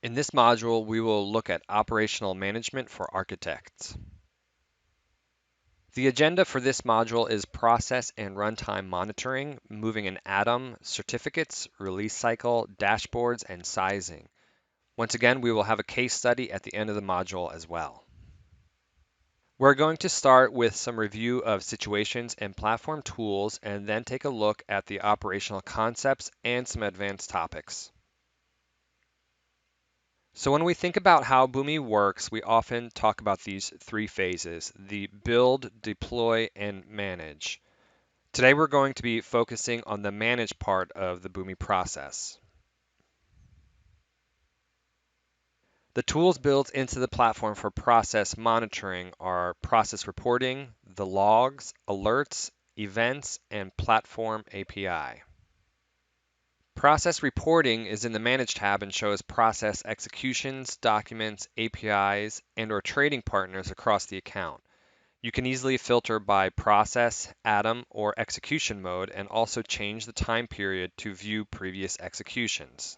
In this module, we will look at operational management for architects. The agenda for this module is process and runtime monitoring, moving an atom, certificates, release cycle, dashboards, and sizing. Once again, we will have a case study at the end of the module as well. We're going to start with some review of situations and platform tools, and then take a look at the operational concepts and some advanced topics. So when we think about how Boomi works, we often talk about these three phases: the build, deploy, and manage. Today we're going to be focusing on the manage part of the Boomi process. The tools built into the platform for process monitoring are process reporting, the logs, alerts, events, and platform API. Process reporting is in the Manage tab and shows process executions, documents, APIs, and/or trading partners across the account. You can easily filter by process, atom, or execution mode, and also change the time period to view previous executions.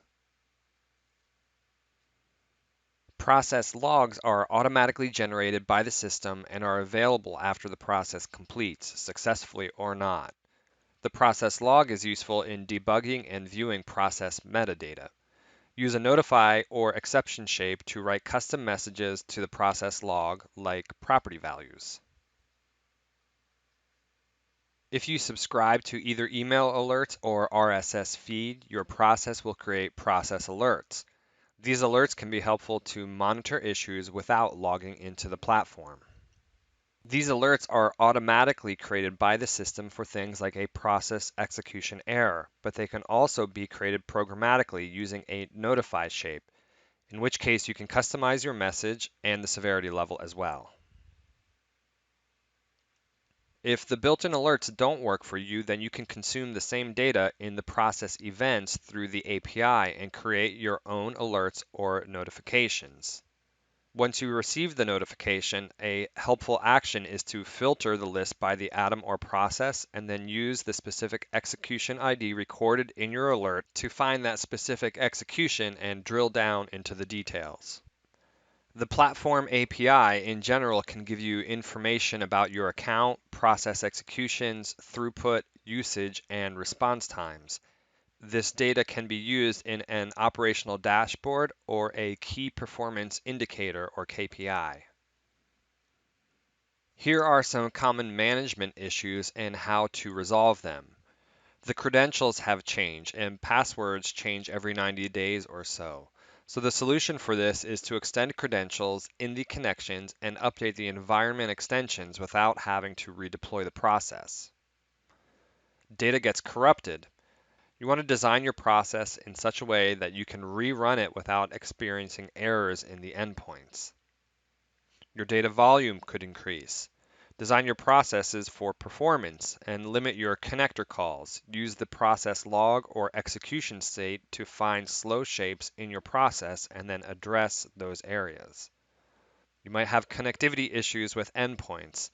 Process logs are automatically generated by the system and are available after the process completes, successfully or not. The process log is useful in debugging and viewing process metadata. Use a notify or exception shape to write custom messages to the process log, like property values. If you subscribe to either email alerts or RSS feed, your process will create process alerts. These alerts can be helpful to monitor issues without logging into the platform. These alerts are automatically created by the system for things like a process execution error, but they can also be created programmatically using a notify shape, in which case you can customize your message and the severity level as well. If the built-in alerts don't work for you, then you can consume the same data in the process events through the API and create your own alerts or notifications. Once you receive the notification, a helpful action is to filter the list by the atom or process and then use the specific execution ID recorded in your alert to find that specific execution and drill down into the details. The platform API in general can give you information about your account, process executions, throughput, usage, and response times. This data can be used in an operational dashboard or a key performance indicator or KPI. Here are some common management issues and how to resolve them. The credentials have changed and passwords change every 90 days or so. So the solution for this is to extend credentials in the connections and update the environment extensions without having to redeploy the process. Data gets corrupted. You want to design your process in such a way that you can rerun it without experiencing errors in the endpoints. Your data volume could increase. Design your processes for performance and limit your connector calls. Use the process log or execution state to find slow shapes in your process and then address those areas. You might have connectivity issues with endpoints.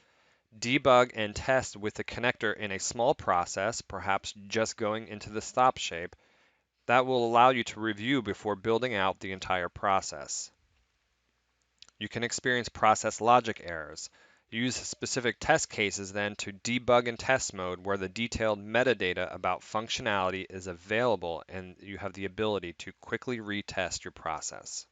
Debug and test with the connector in a small process, perhaps just going into the stop shape. That will allow you to review before building out the entire process. You can experience process logic errors. Use specific test cases then to debug in test mode where the detailed metadata about functionality is available and you have the ability to quickly retest your process.